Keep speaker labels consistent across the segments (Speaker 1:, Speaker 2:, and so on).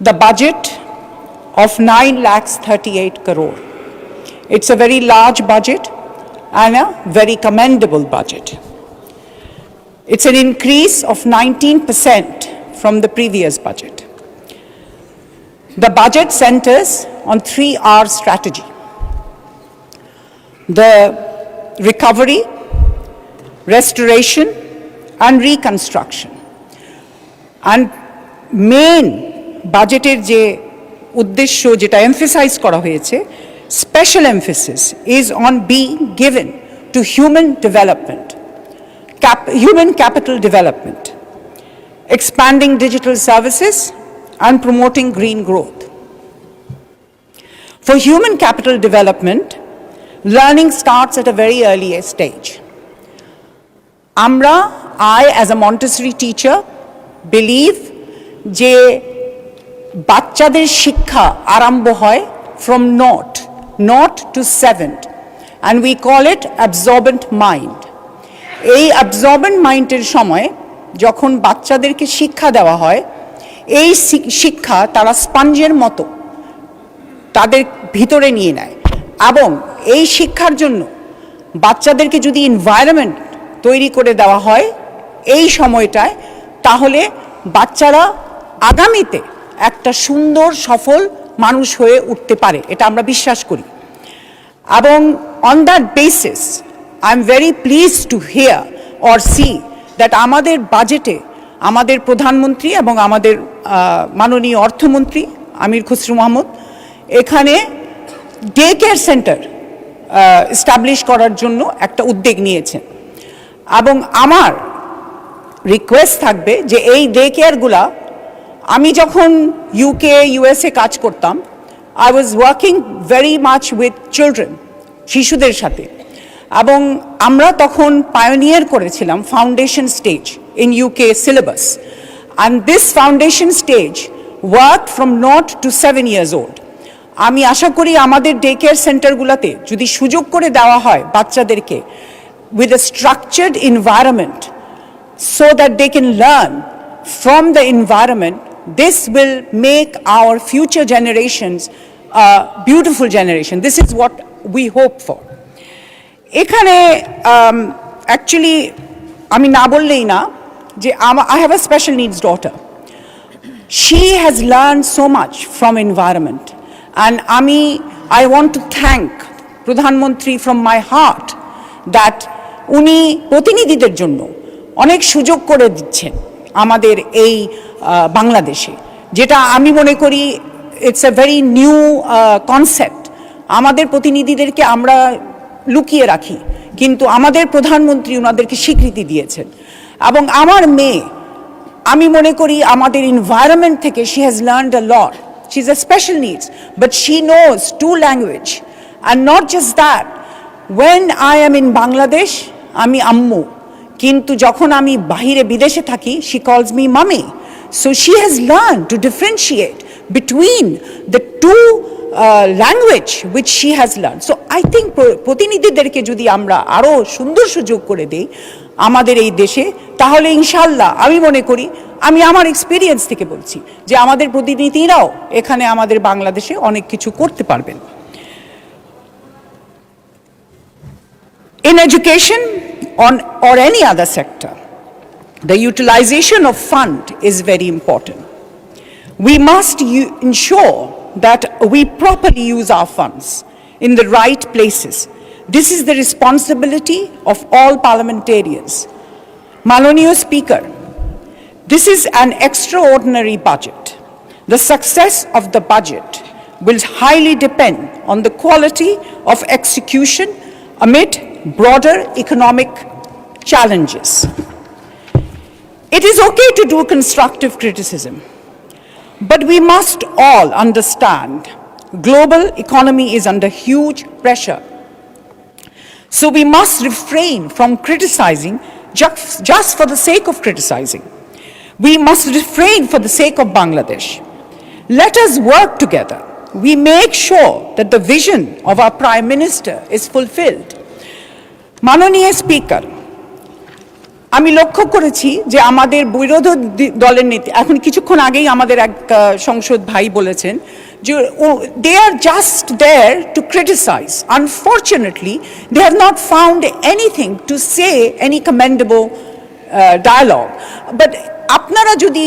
Speaker 1: the budget of 9 lakhs 38 crore. It's a very large budget and a very commendable budget. It's an increase of 19% from the previous budget. The budget centers on 3R strategy: the recovery, restoration, and reconstruction. And main budgeter je uddeshyo jeta emphasize kora hoyeche, special emphasis is on being given to human development, human capital development, expanding digital services, and promoting green growth. For human capital development, learning starts at a very early stage. I as a Montessori teacher believe যে বাচ্চাদের শিক্ষা আরম্ভ হয় from naught to 7th, and we call it absorbent mind. এই absorbent মাইন্ডের সময় যখন বাচ্চাদেরকে শিক্ষা দেওয়া হয়, এই শিক্ষা তারা স্পঞ্জের মতো তাদের ভিতরে নিয়ে নেয়, এবং এই শিক্ষার জন্য বাচ্চাদেরকে যদি এনভায়রনমেন্ট তৈরি করে দেওয়া হয় এই সময়টায়, তাহলে বাচ্চারা আগামীতে একটা সুন্দর সফল মানুষ হয়ে উঠতে পারে, এটা আমরা বিশ্বাস করি। এবং on that basis I am very pleased two here or see that আমাদের বাজেটে আমাদের প্রধানমন্ত্রী এবং আমাদের মাননীয় অর্থমন্ত্রী আমির খুসরো মাহমুদ এখানে ডে কেয়ার সেন্টার এস্টাবলিশ করার জন্য একটা উদ্যোগ নিয়েছেন। এবং আমার রিকোয়েস্ট থাকবে যে এই ডে কেয়ারগুলা, আমি যখন ইউকে ইউএসএ কাজ করতাম, I was working very much with children, শিশুদের সাথে, এবং আমরা তখন পায়োনিয়ার করেছিলাম foundation stage in UK syllabus, and this foundation stage work from 0 to 7 years old. আমি আশা করি আমাদের ডে কেয়ার সেন্টারগুলোতে যদি সুযোগ করে দেওয়া হয় বাচ্চাদেরকে with a structured environment so that they can learn from the environment, this will make our future generations a beautiful generation. This is what we hope for. এখানে actually আমি না বললেই না যে I have a special needs daughter. She has learned so much from environment, and I want to thank প্রধানমন্ত্রী from my heart that উনি প্রতিনিধিদের জন্য অনেক সুযোগ করে দিচ্ছেন আমাদের এই বাংলাদেশে, যেটা আমি মনে করি it's a very new concept. আমাদের প্রতিনিধিদেরকে আমরা লুকিয়ে রাখি, কিন্তু আমাদের প্রধানমন্ত্রী ওনাদেরকে স্বীকৃতি দিয়েছেন। এবং আমার মেয়ে, আমি মনে করি আমাদের এনভায়রনমেন্ট থেকে she has learned a lot. She is a special needs, but she knows 2 language, and not just that, when I am in Bangladesh, আমি আম্মু, কিন্তু যখন আমি বাহিরে বিদেশে থাকি, she calls me mommy. So she has learned to differentiate between the two language which she has learned. So I think প্রতিনিধিদেরকে যদি আমরা আরো সুন্দর সুযোগ করে দেই আমাদের এই দেশে, তাহলে ইনশাআল্লাহ আমি মনে করি, আমি আমার এক্সপেরিয়েন্স থেকে বলছি যে আমাদের প্রতিনিধিরাও এখানে আমাদের বাংলাদেশে অনেক কিছু করতে পারবেন। In education or any other sector, the utilization of fund is very important. We must ensure that we properly use our funds in the right places. This is the responsibility of all parliamentarians. Manoniya Speaker, this is an extraordinary budget. The success of the budget will highly depend on the quality of execution amid broader economic challenges. It is okay to do constructive criticism, but we must all understand global economy is under huge pressure. So we must refrain from criticizing just for the sake of criticizing. We must refrain for the sake of Bangladesh. Let us work together. We make sure that the vision of our Prime Minister is fulfilled. Manoniya Speaker, আমি লক্ষ্য করেছি যে আমাদের বিরোধী দলের নেতা এখন কিছুক্ষণ আগেই আমাদের এক সংসদ ভাই বলেছেন যে they are just there to criticise, unfortunately they have not found anything to say any commendable dialogue. But আপনারা যদি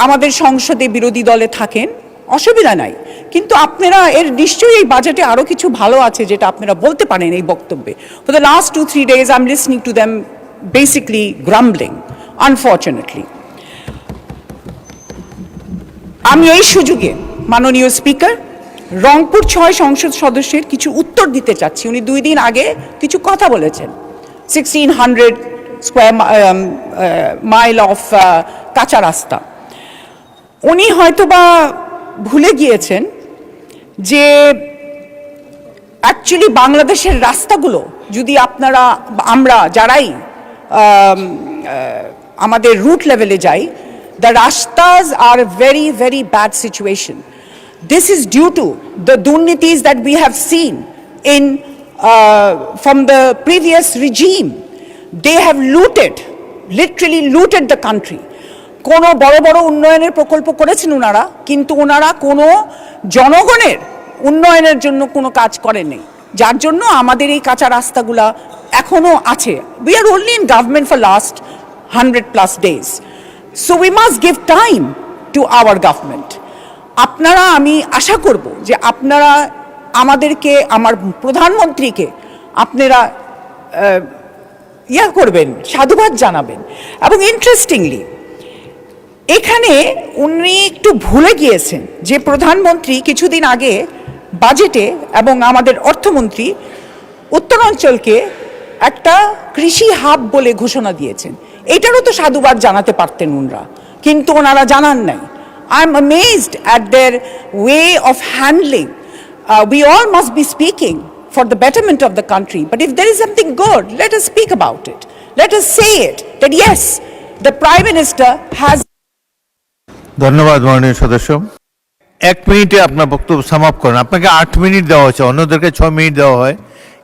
Speaker 1: আমাদের সংসদে বিরোধী দলে থাকেন অসুবিধা নাই, কিন্তু আপনারা এর নিশ্চয়ই এই বাজেটে আরও কিছু ভালো আছে যেটা আপনারা বলতে পারেন এই বক্তব্যে। For the last 2-3 days I am listening to them basically grumbling, unfortunately. আমি এই সুযোগে মাননীয় স্পিকার রংপুর 6 সংসদ সদস্যের কিছু উত্তর দিতে চাচ্ছি। উনি 2 দিন আগে কিছু কথা বলেছেন, 1600 স্কোয়ার মাইল অফ কাঁচা রাস্তা। উনি হয়তোবা ভুলে গিয়েছেন যে অ্যাকচুয়ালি বাংলাদেশের রাস্তাগুলো যদি আমরা যারাই আমাদের রুট লেভেলে যাই, the rastas are a very, very bad situation. This is due to the durnitis that we have seen from the previous regime. They have literally looted the country. কোনো বড় বড় উন্নয়নের প্রকল্প করেছেন ওনারা, কিন্তু ওনারা কোনো জনগণের উন্নয়নের জন্য কোনো কাজ করেননি, যার জন্য আমাদের এই কাঁচা রাস্তাগুলা এখনো আছে। We are only in government for last 100+ days, so we must give time to our government. আপনারা, আমি আশা করব যে আপনারা আমাদেরকে, আমার প্রধানমন্ত্রীকে আপনারা করবেন, সাধুবাদ জানাবেন। এবং ইন্টারেস্টিংলি এখানে উনি একটু ভুলে গিয়েছেন যে প্রধানমন্ত্রী কিছুদিন আগে বাজেটে এবং আমাদের অর্থমন্ত্রী উত্তরাঞ্চলকে একটা কৃষি হাব বলে ঘোষণা দিয়েছেন। এটারও তো সাধুবাদ জানাতে পারতেন ওনারা, কিন্তু ওনারা জানান নাই। I M amazed at their way of handling. We all must be speaking for the betterment of the country, but if there is something good, let us speak about it. Let us say it, that yes, the Prime Minister has.
Speaker 2: ধন্যবাদ মাননীয় সদস্য। 1 মিনিটে আপনার বক্তব্য sum up করেন। আপনাকে 8 minute দেওয়া হচ্ছে, অন্যদেরকে 6 মিনিট দেওয়া হয়।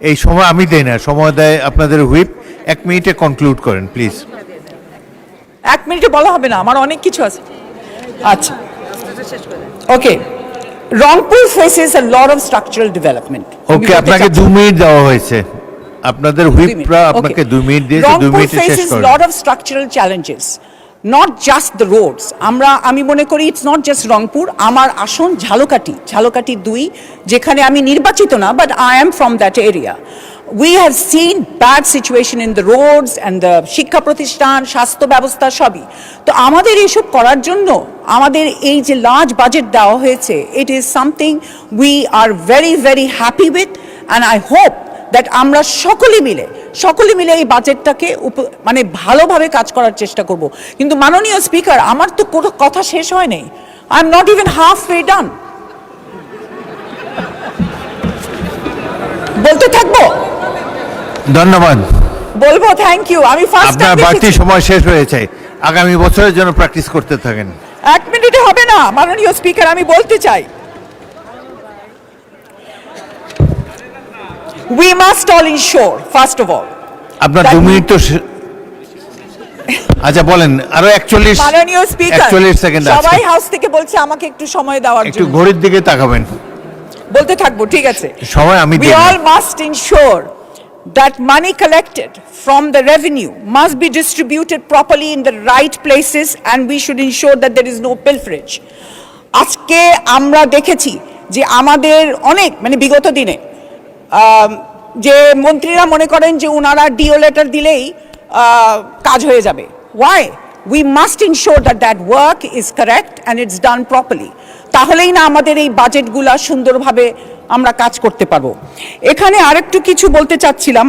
Speaker 2: এই সময় আমি দেই না, সময় দেয় আপনাদের হুইপ। 1 মিনিটে কনক্লুড করেন প্লিজ।
Speaker 1: 1 মিনিটে বলা হবে না, আমার অনেক কিছু আছে। আচ্ছা, okay. Rangpur faces a lot of structural development.
Speaker 2: Okay, আপনাকে 2 মিনিট দেওয়া হয়েছে। আপনাদের হুইপরা আপনাকে 2 মিনিট দিয়েছে, 2 মিনিটে শেষ
Speaker 1: faces
Speaker 2: করেন।
Speaker 1: lot of structural challenges, not just the roads. আমি মনে করি it's not just রংপুর, আমার আসন ঝালকাঠি 2, যেখানে আমি নির্বাচিত না, but I am from that area. We have seen bad situation in the roads and the শিক্ষা প্রতিষ্ঠান, স্বাস্থ্য ব্যবস্থা সবই। তো আমাদের এসব করার জন্য আমাদের এই যে লার্জ বাজেট দেওয়া হয়েছে, it is something we are very, very happy with, and I hope that আমরা সকলে মিলে এই বাজেটটাকে মানে ভালোভাবে কাজ করার চেষ্টা করব। কিন্তু মাননীয় স্পিকার, আমার তো কোনো কথা শেষ হয় নাই। I am not even half way done. বলতে থাকবো?
Speaker 2: ধন্যবাদ,
Speaker 1: বলবো। Thank you. আমি ফার্স্ট
Speaker 2: আপনার বাড়তি সময় শেষ হয়েছে, আগামী বছরের জন্য প্র্যাকটিস করতে থাকেন।
Speaker 1: 1 মিনিটে হবে না মাননীয় স্পিকার, আমি বলতে চাই। We must all ensure, first of all,
Speaker 2: আপনার 2 মিনিট তো আচ্ছা বলেন, আরো 41
Speaker 1: মাননীয় স্পিকার
Speaker 2: 41 সেকেন্ড আছে।
Speaker 1: সবাই হাউস থেকে বলছে আমাকে একটু সময় দেওয়ার
Speaker 2: একটু
Speaker 1: জন্য।
Speaker 2: ঘড়ির দিকে তাকাবেন।
Speaker 1: বলতে থাকবো, ঠিক আছে।
Speaker 2: সময় আমি
Speaker 1: We
Speaker 2: দিই না।
Speaker 1: all must ensure that money collected from the revenue must be distributed properly in the right places, and we should ensure that there is no pilferage. আজকে আমরা দেখেছি যে আমাদের অনেক বিগত দিনে যে মন্ত্রীরা মনে করেন যে ওনারা ডিও লেটার দিলেই কাজ হয়ে যাবে। Why? We must ensure that that work is correct and it's done properly. তাহলেই না আমাদের এই বাজেটগুলা সুন্দরভাবে আমরা কাজ করতে পারবো। এখানে আরেকটু কিছু বলতে চাচ্ছিলাম।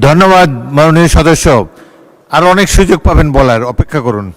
Speaker 2: ধন্যবাদ মাননীয় সদস্য, আরো অনেক সুযোগ পাবেন বলার, অপেক্ষা করুন।